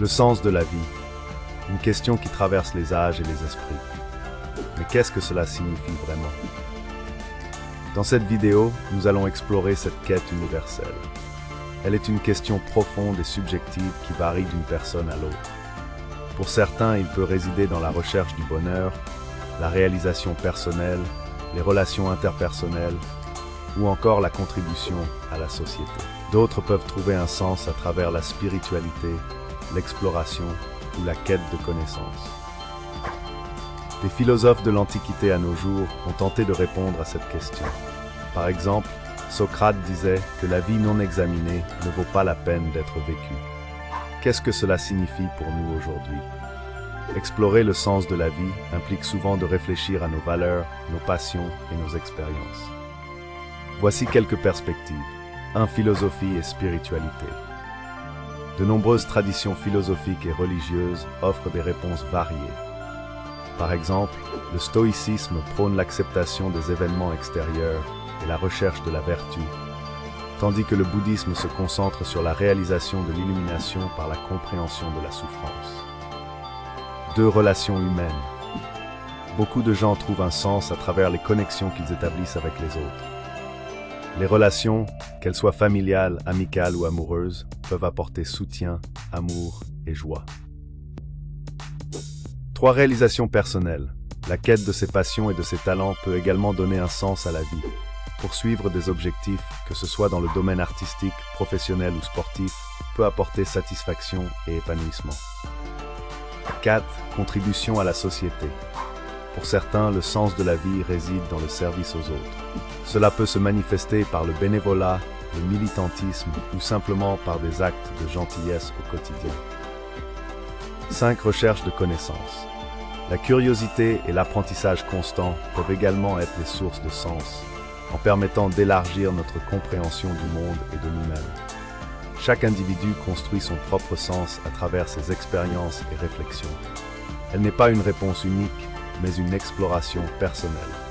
Le sens de la vie, une question qui traverse les âges et les esprits. Mais qu'est-ce que cela signifie vraiment? Dans cette vidéo, nous allons explorer cette quête universelle. Elle est une question profonde et subjective qui varie d'une personne à l'autre. Pour certains, il peut résider dans la recherche du bonheur, la réalisation personnelle, les relations interpersonnelles ou encore la contribution à la société. D'autres peuvent trouver un sens à travers la spiritualité, l'exploration ou la quête de connaissances. Des philosophes de l'Antiquité à nos jours ont tenté de répondre à cette question. Par exemple, Socrate disait que la vie non examinée ne vaut pas la peine d'être vécue. Qu'est-ce que cela signifie pour nous aujourd'hui? Explorer le sens de la vie implique souvent de réfléchir à nos valeurs, nos passions et nos expériences. Voici quelques perspectives. 1. Philosophie et spiritualité. De nombreuses traditions philosophiques et religieuses offrent des réponses variées. Par exemple, le stoïcisme prône l'acceptation des événements extérieurs et la recherche de la vertu, tandis que le bouddhisme se concentre sur la réalisation de l'illumination par la compréhension de la souffrance. 2. Relations humaines. Beaucoup de gens trouvent un sens à travers les connexions qu'ils établissent avec les autres. Les relations, qu'elles soient familiales, amicales ou amoureuses, peuvent apporter soutien, amour et joie. 3. Réalisation personnelle. La quête de ses passions et de ses talents peut également donner un sens à la vie. Poursuivre des objectifs, que ce soit dans le domaine artistique, professionnel ou sportif, peut apporter satisfaction et épanouissement. 4. Contribution à la société. Pour certains, le sens de la vie réside dans le service aux autres. Cela peut se manifester par le bénévolat, le militantisme ou simplement par des actes de gentillesse au quotidien. 5. Recherche de connaissances. La curiosité et l'apprentissage constant peuvent également être des sources de sens, en permettant d'élargir notre compréhension du monde et de nous-mêmes. Chaque individu construit son propre sens à travers ses expériences et réflexions. Elle n'est pas une réponse unique, mais une exploration personnelle.